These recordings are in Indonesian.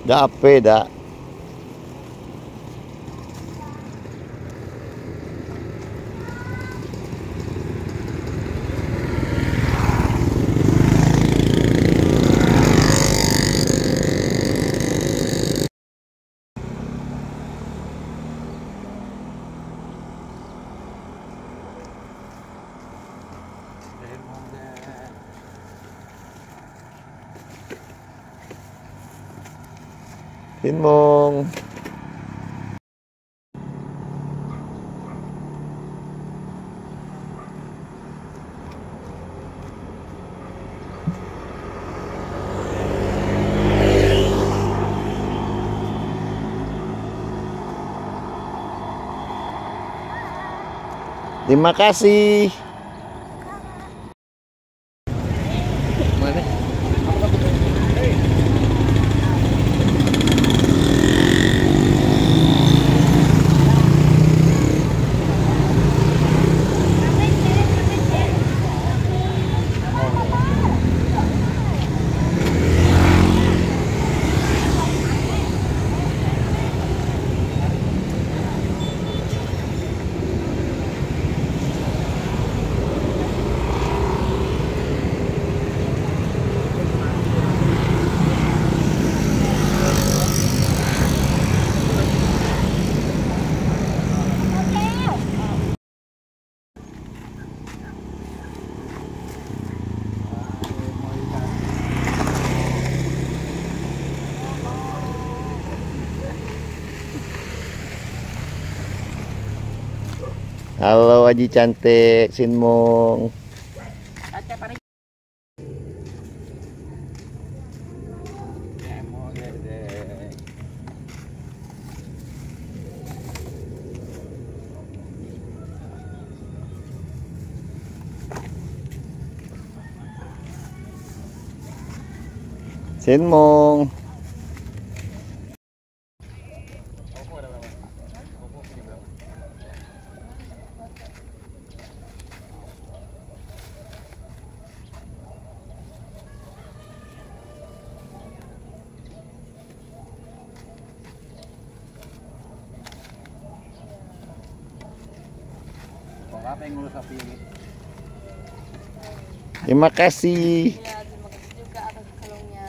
Dape dah. Sin Mong. Terima kasih. Mana? Halo Aji cantik, Sin Mong. Sin Mong. Apa yang ngurus sapi ini? Terima kasih. Ya, terima kasih juga atas kalungnya.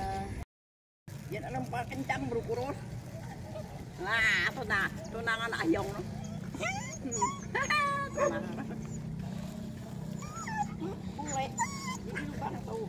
Yan alam pa kencang berukurus. Nah, tunangan ayong no. Tunangan. Mulai. Ini lupa tahu.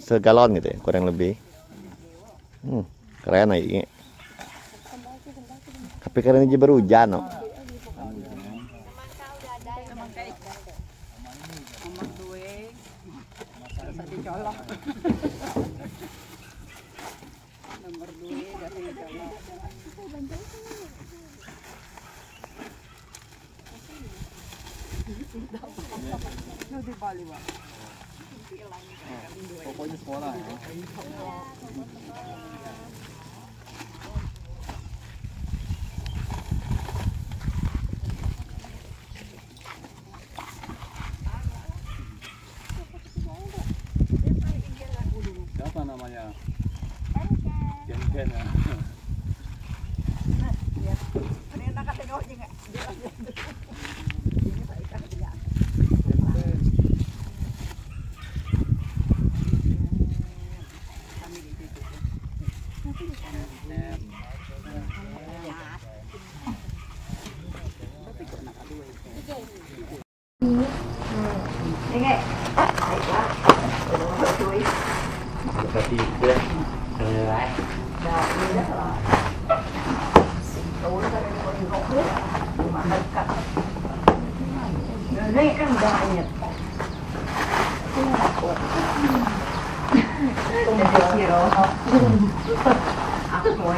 Segalon gitu ya, kurang lebih. Keren aja. Tapi karena ini baru hujan, no. Nomor 2 dari colok. No di Bali ba? Pokoknya sekolah ya. Siapa namanya? Ken ya. Ano yung nakatengok niya nga? Hãy subscribe cho kênh Ghiền Mì Gõ để không bỏ lỡ những video hấp dẫn. Ini kan banyak. Aku mau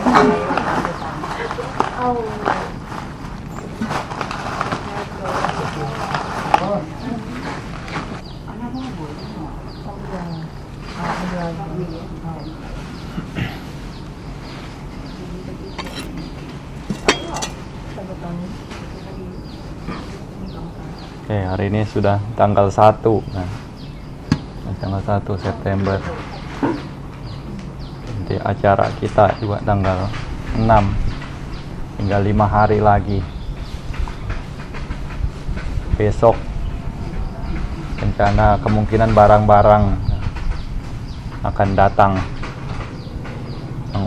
Oke, hari ini sudah tanggal 1. Nah, tanggal 1 September. Nanti acara kita juga tanggal 6. Tinggal 5 hari lagi. Besok rencana kemungkinan barang-barang akan datang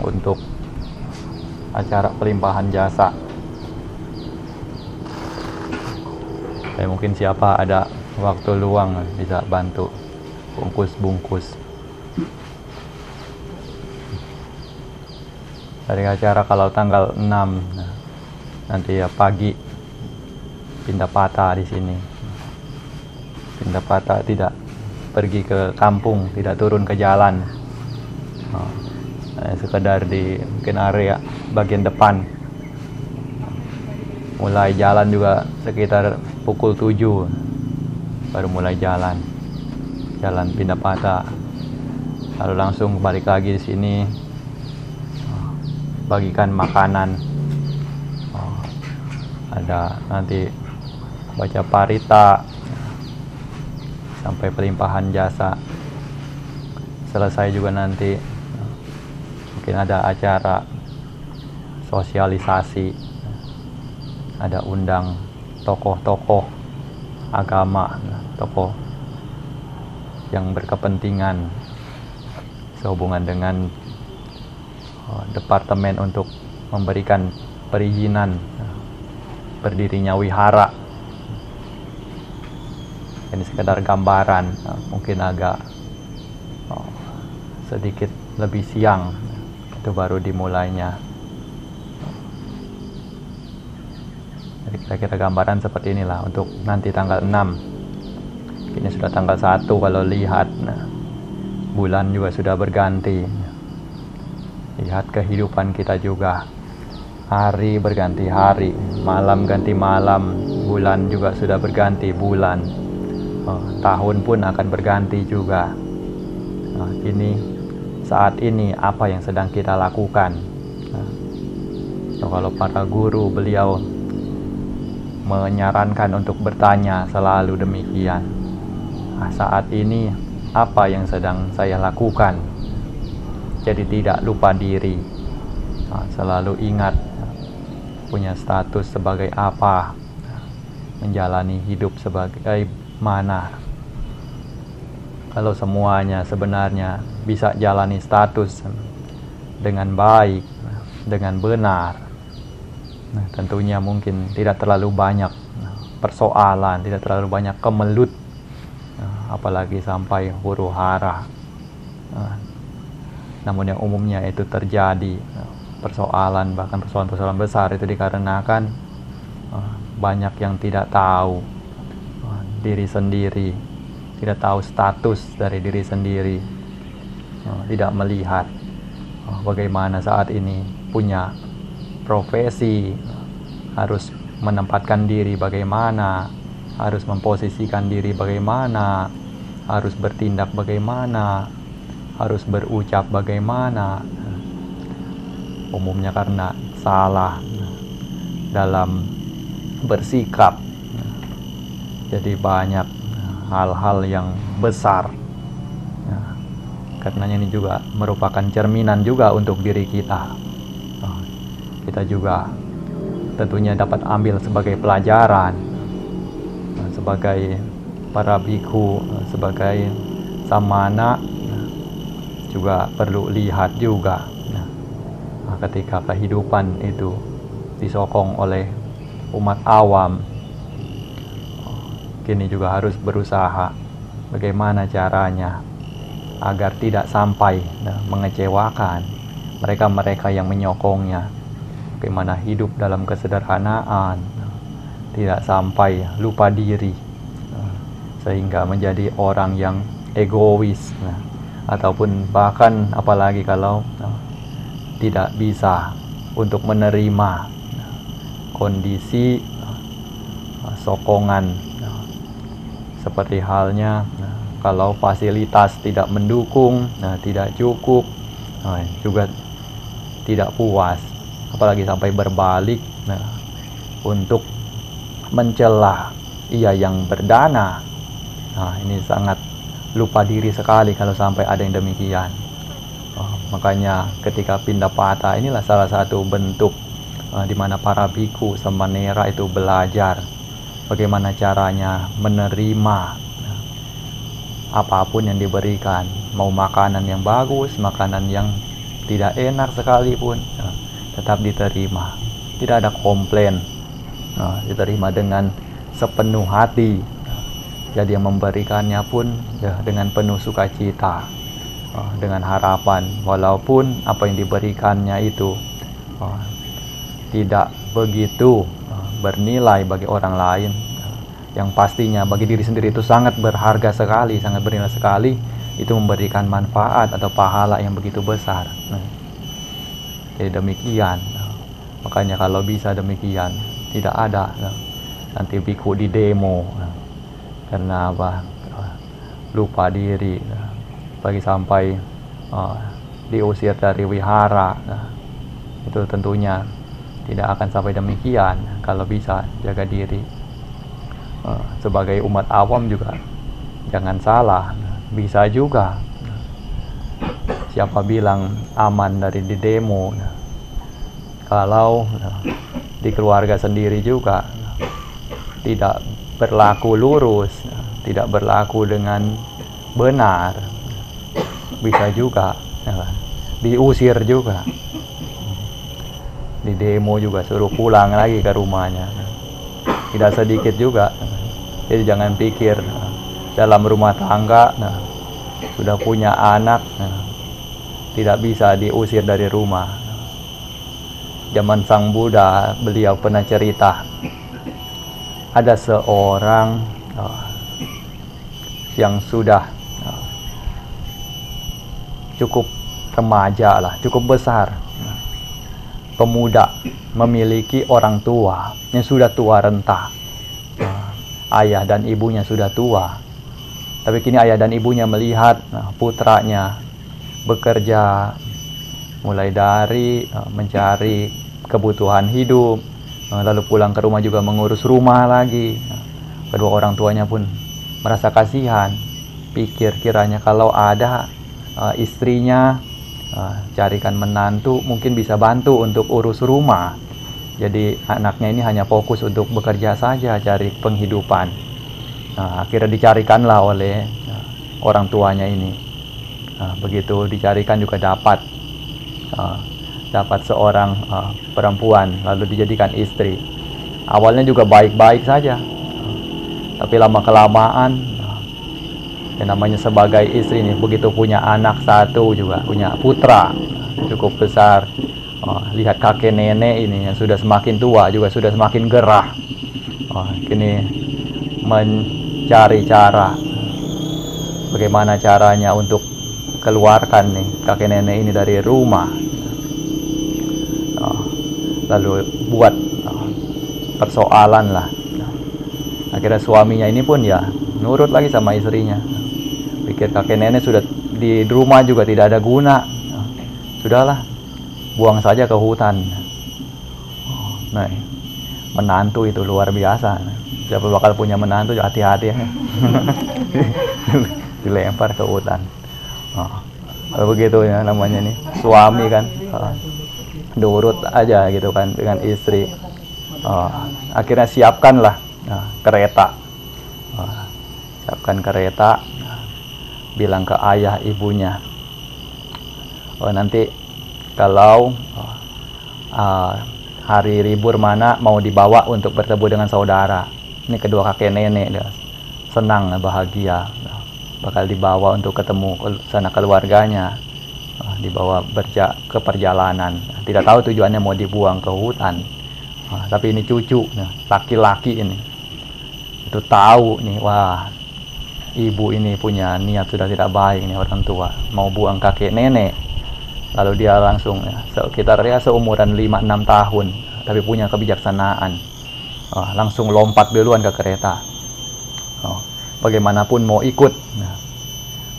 untuk acara pelimpahan jasa. Mungkin siapa ada waktu luang bisa bantu bungkus-bungkus. Dari acara kalau tanggal 6 nanti ya pagi pindah patah di sini. Pindah patah tidak pergi ke kampung, tidak turun ke jalan. Sekedar di mungkin area bagian depan. Mulai jalan juga sekitar pukul 7 baru mulai jalan pindah patah, lalu langsung balik lagi di sini bagikan makanan. Ada nanti baca parita sampai pelimpahan jasa selesai juga nanti mungkin ada acara sosialisasi, ada undang tokoh-tokoh agama, tokoh yang berkepentingan sehubungan dengan departemen untuk memberikan perizinan berdirinya wihara. Ini sekedar gambaran, mungkin agak sedikit lebih siang itu baru dimulainya. Kira-kira gambaran seperti inilah untuk nanti tanggal 6. Ini sudah tanggal 1 kalau lihat. Bulan juga sudah berganti. Lihat kehidupan kita juga. Hari berganti hari, malam ganti malam, bulan juga sudah berganti bulan. Tahun pun akan berganti juga. Ini saat ini apa yang sedang kita lakukan. Kalau para guru beliau menyarankan untuk bertanya selalu demikian. Saat ini apa yang sedang saya lakukan? Jadi tidak lupa diri. Selalu ingat punya status sebagai apa, menjalani hidup sebagai mana. Kalau semuanya sebenarnya bisa jalani status dengan baik, dengan benar, tentunya mungkin tidak terlalu banyak persoalan, tidak terlalu banyak kemelut, apalagi sampai huru hara. Namun yang umumnya itu terjadi persoalan, bahkan persoalan-persoalan besar itu dikarenakan banyak yang tidak tahu diri sendiri, tidak tahu status dari diri sendiri, tidak melihat bagaimana saat ini punya profesi, harus menempatkan diri bagaimana, harus memposisikan diri bagaimana, harus bertindak bagaimana, harus berucap bagaimana. Umumnya karena salah dalam bersikap, jadi banyak hal-hal yang besar. Karenanya ini juga merupakan cerminan juga untuk diri kita. Kita juga tentunya dapat ambil sebagai pelajaran, sebagai para bikhu, sebagai samana, juga perlu lihat juga ketika kehidupan itu disokong oleh umat awam, kini juga harus berusaha bagaimana caranya agar tidak sampai mengecewakan mereka-mereka yang menyokongnya. Bagaimana hidup dalam kesederhanaan, tidak sampai lupa diri, sehingga menjadi orang yang egois, ataupun bahkan apalagi kalau tidak bisa untuk menerima kondisi sokongan, seperti halnya kalau fasilitas tidak mendukung, tidak cukup, juga tidak puas, apalagi sampai berbalik untuk mencela ia yang berdana. Ini sangat lupa diri sekali kalau sampai ada yang demikian. Makanya ketika Pindapata inilah salah satu bentuk di mana para biku samanera itu belajar bagaimana caranya menerima apapun yang diberikan, mau makanan yang bagus, makanan yang tidak enak sekalipun, tetap diterima, tidak ada komplain, diterima dengan sepenuh hati. Jadi yang memberikannya pun dengan penuh sukacita, dengan harapan walaupun apa yang diberikannya itu tidak begitu bernilai bagi orang lain, yang pastinya bagi diri sendiri itu sangat berharga sekali, sangat bernilai sekali, itu memberikan manfaat atau pahala yang begitu besar. Jadi demikian, makanya kalau bisa demikian, tidak ada nanti biku di demo karena apa, lupa diri, bagi sampai diusir dari wihara. Itu tentunya tidak akan sampai demikian. Kalau bisa jaga diri. Sebagai umat awam juga jangan salah, bisa juga siapa bilang aman dari di demo, kalau di keluarga sendiri juga tidak berlaku lurus, tidak berlaku dengan benar, bisa juga diusir juga, di demo juga suruh pulang lagi ke rumahnya. Tidak sedikit juga. Jadi jangan pikir dalam rumah tangga sudah punya anak tidak bisa diusir dari rumah. Zaman Sang Buddha, beliau pernah cerita, ada seorang yang sudah cukup remaja lah, cukup besar, pemuda, memiliki orang tua yang sudah tua renta. Ayah dan ibunya sudah tua, tapi kini ayah dan ibunya melihat putranya bekerja, mulai dari mencari kebutuhan hidup, lalu pulang ke rumah juga mengurus rumah lagi. Kedua orang tuanya pun merasa kasihan, pikir kiranya kalau ada istrinya, carikan menantu, mungkin bisa bantu untuk urus rumah. Jadi anaknya ini hanya fokus untuk bekerja saja, cari penghidupan. Akhirnya dicarikanlah oleh orang tuanya ini. Begitu dicarikan juga dapat seorang perempuan, lalu dijadikan istri. Awalnya juga baik-baik saja, tapi lama-kelamaan, yang namanya sebagai istri ini, begitu punya anak satu juga, punya putra cukup besar, lihat kakek nenek ini yang sudah semakin tua juga sudah semakin gerah. Kini mencari cara bagaimana caranya untuk keluarkan nih kakek nenek ini dari rumah. Lalu buat persoalan lah. Akhirnya suaminya ini pun ya nurut lagi sama istrinya. Pikir kakek nenek sudah di rumah juga tidak ada guna, sudahlah, buang saja ke hutan. Nah, menantu itu luar biasa. Siapa bakal punya menantu, hati-hati ya. Dilempar ke hutan. Begitu ya namanya nih, suami kan, nurut aja gitu kan dengan istri. Akhirnya siapkanlah kereta. Siapkan kereta, bilang ke ayah ibunya, nanti kalau hari libur mana mau dibawa untuk bertemu dengan saudara. Ini kedua kakek nenek dia senang, bahagia, bakal dibawa untuk ketemu sana keluarganya, dibawa ke perjalanan. Tidak tahu tujuannya mau dibuang ke hutan, tapi ini cucu, laki-laki ini itu tahu nih, wah ibu ini punya niat sudah tidak baik nih, orang tua mau buang kakek nenek, lalu dia langsung sekitar seumuran 5-6 tahun tapi punya kebijaksanaan, langsung lompat duluan ke kereta. Bagaimanapun mau ikut,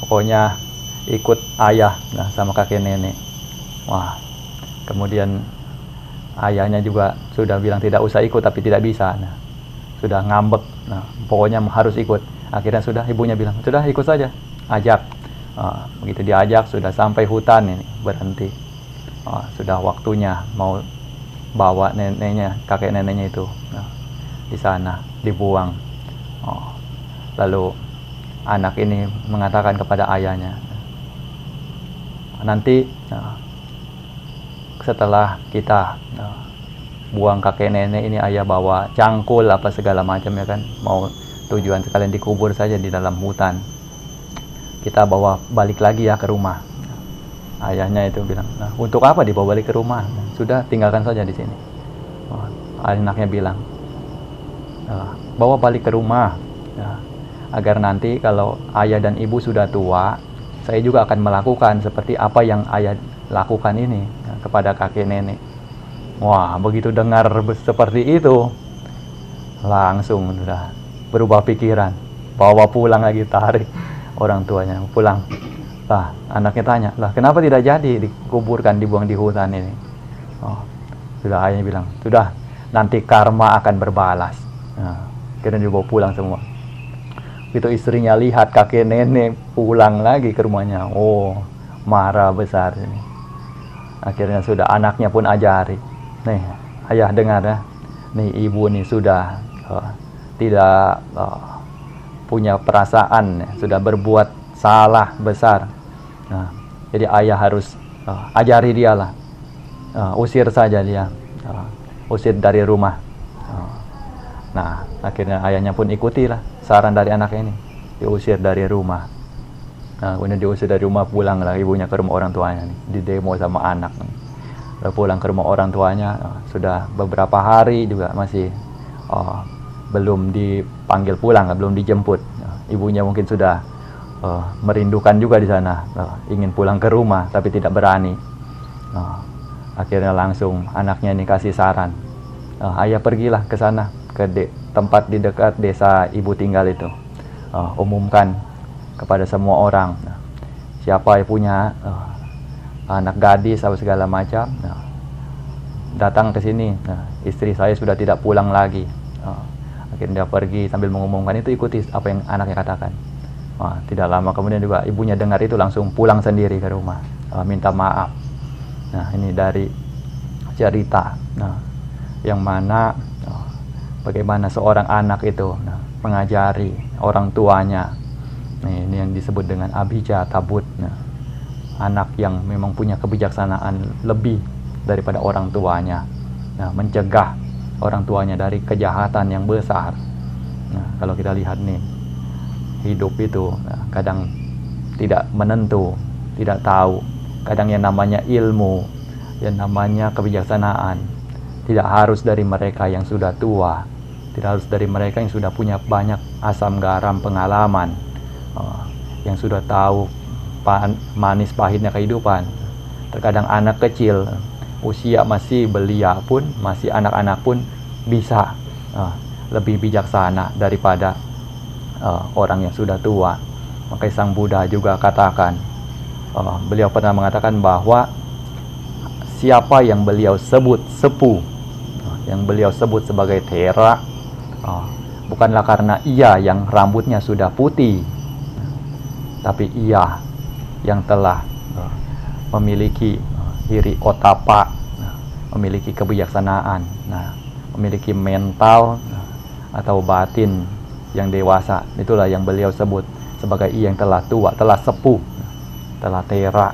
pokoknya ikut ayah sama kakek nenek. Wah, kemudian ayahnya juga sudah bilang tidak usah ikut tapi tidak bisa, sudah ngambek, pokoknya harus ikut. Akhirnya sudah ibunya bilang sudah ikut saja, ajak. Begitu diajak sudah sampai hutan ini berhenti. Sudah waktunya mau bawa neneknya, kakek neneknya itu di sana dibuang. Lalu anak ini mengatakan kepada ayahnya, nanti setelah kita buang kakek nenek ini, ayah bawa cangkul apa segala macam ya kan, mau tujuan sekalian dikubur saja di dalam hutan, kita bawa balik lagi ya ke rumah. Ayahnya itu bilang, untuk apa dibawa balik ke rumah, sudah tinggalkan saja di sini. Anaknya bilang, bawa balik ke rumah agar nanti kalau ayah dan ibu sudah tua, saya juga akan melakukan seperti apa yang ayah lakukan ini kepada kakek nenek. Wah, begitu dengar seperti itu, langsung sudah berubah pikiran, bawa pulang lagi, tarik orang tuanya pulang. Lah, anaknya tanya, lah kenapa tidak jadi dikuburkan, dibuang di hutan ini? Sudah ayahnya bilang, sudah, nanti karma akan berbalas. Akhirnya dibawa pulang semua. Itu istrinya lihat kakek nenek pulang lagi ke rumahnya, marah besar ini. Akhirnya sudah anaknya pun ajari, nih ayah dengar ya, nih ibu nih sudah tidak punya perasaan, sudah berbuat salah besar. Jadi ayah harus ajari dia lah, usir saja dia, usir dari rumah. Nah, akhirnya ayahnya pun ikutilah saran dari anaknya ini, diusir dari rumah. Kemudian diusir dari rumah, pulang lah ibunya ke rumah orang tuanya nih, di demo sama anak. Lalu pulang ke rumah orang tuanya, sudah beberapa hari juga masih belum dipanggil pulang, belum dijemput. Ibunya mungkin sudah merindukan juga di sana, ingin pulang ke rumah tapi tidak berani. Akhirnya langsung anaknya ini kasih saran, ayah pergilah ke sana, ke tempat di dekat desa ibu tinggal itu, umumkan kepada semua orang, siapa yang punya anak gadis atau segala macam, datang ke sini, istri saya sudah tidak pulang lagi. Akhirnya dia pergi sambil mengumumkan itu, ikuti apa yang anaknya katakan. Tidak lama kemudian juga ibunya dengar itu, langsung pulang sendiri ke rumah, minta maaf. Nah, ini dari cerita yang mana bagaimana seorang anak itu mengajari orang tuanya. Ini yang disebut dengan abhija tabut, anak yang memang punya kebijaksanaan lebih daripada orang tuanya, mencegah orang tuanya dari kejahatan yang besar. Kalau kita lihat nih, hidup itu kadang tidak menentu, tidak tahu. Kadang yang namanya ilmu, yang namanya kebijaksanaan, tidak harus dari mereka yang sudah tua, tidak harus dari mereka yang sudah punya banyak asam garam pengalaman, yang sudah tahu manis pahitnya kehidupan. Terkadang anak kecil, usia masih belia pun, masih anak-anak pun bisa lebih bijaksana daripada orang yang sudah tua. Makanya Sang Buddha juga katakan, beliau pernah mengatakan bahwa siapa yang beliau sebut sepuh, yang beliau sebut sebagai Thera, bukanlah karena ia yang rambutnya sudah putih, tapi ia yang telah memiliki hiri otapa, memiliki kebijaksanaan, memiliki mental atau batin yang dewasa. Itulah yang beliau sebut sebagai ia yang telah tua, telah sepuh, telah Thera.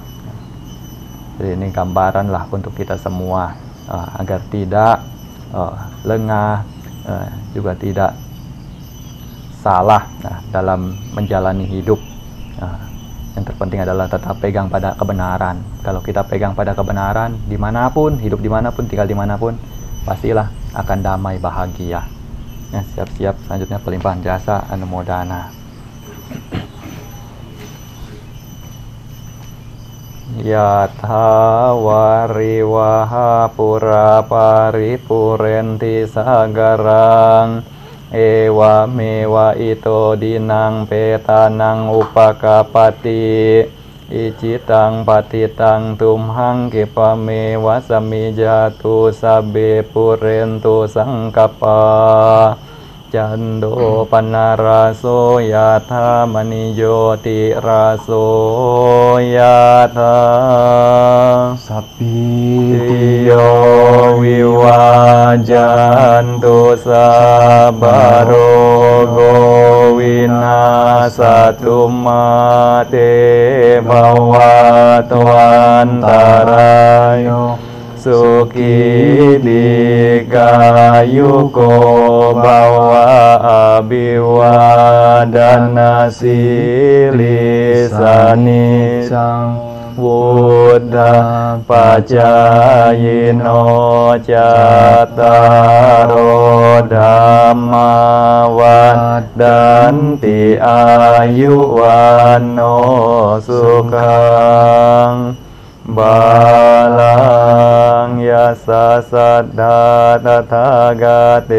Jadi ini gambaran lah untuk kita semua, agar tidak lengah, juga tidak salah dalam menjalani hidup. Yang terpenting adalah tetap pegang pada kebenaran. Kalau kita pegang pada kebenaran, dimanapun, hidup dimanapun, tinggal dimanapun, pastilah akan damai bahagia. Siap-siap selanjutnya pelimpahan jasa Anumodana. ยะถาวาริวหาปุราปาริปุเรนติสากรังเอวะเมวะอิโตดินังเปตานังอุปกาปติอิจิตังปฏิตังตุมหังกิปะเมวะสมิจาตุสัพเบปุเรนตุสังกปาจันโดปนาราโสยะธามณิโยติราโสยะธาสัพพิติโยวิวาจันตุสัพพะโรโควินาศตุมาเตภวัตวันตรายโยสุขีดีกายุโกภวะอภิวาดนาสิลิสานิจังวุฒาปัจจายโนจัตตารโอธรรมาวัฏันติอายุวันโนสุขังบาลังยาสะสัทธาตถาคเต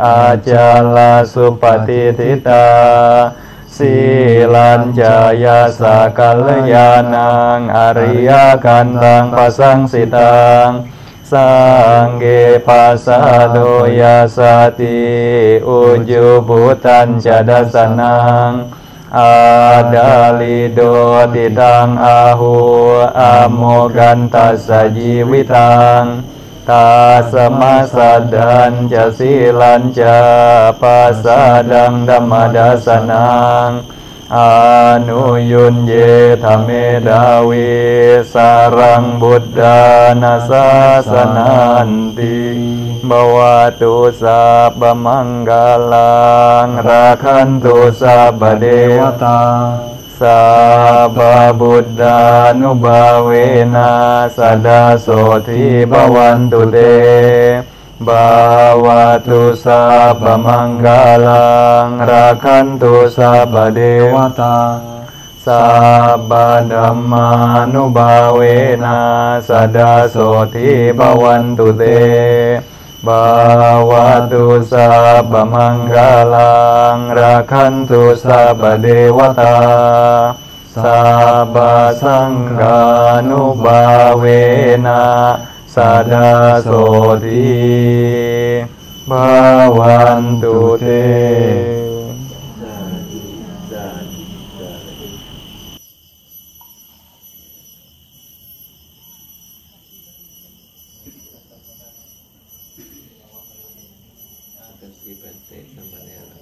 อาจาลาสุปฏิทิตาสีลัญจายาสะกัลยาณังอริยกันตังปัสสังสิตังสังเกปัสสะโดยาสติอุจุบุตัญจดัสสนังอาดาลิโดติตังอาหูอาโมกันตัสสะជីวิตังตาสมาสัดดันจะสีลัญจะปัสสะดังธัมมดัสสนังอนุยุญเยธรรมเมดาวิสารังบุตธานาสาสนันติบวตุสัพพมังคลังราคันตุสัพพเทวตาสัพพบุตธานุภาเวนะสดาโสทิภวันตุเตบาวตุสัพพมังคลังราคันตุสัพพเทวตาสัพพธัมมานุภาเวนะสดาโสทิภวันตุเตบาวตุสัพพมังคลังราคันตุสัพพเทวตาสัพพสังฆานุภาเวนะสดาโสทิภวันตุเตTerus dibentuk namanya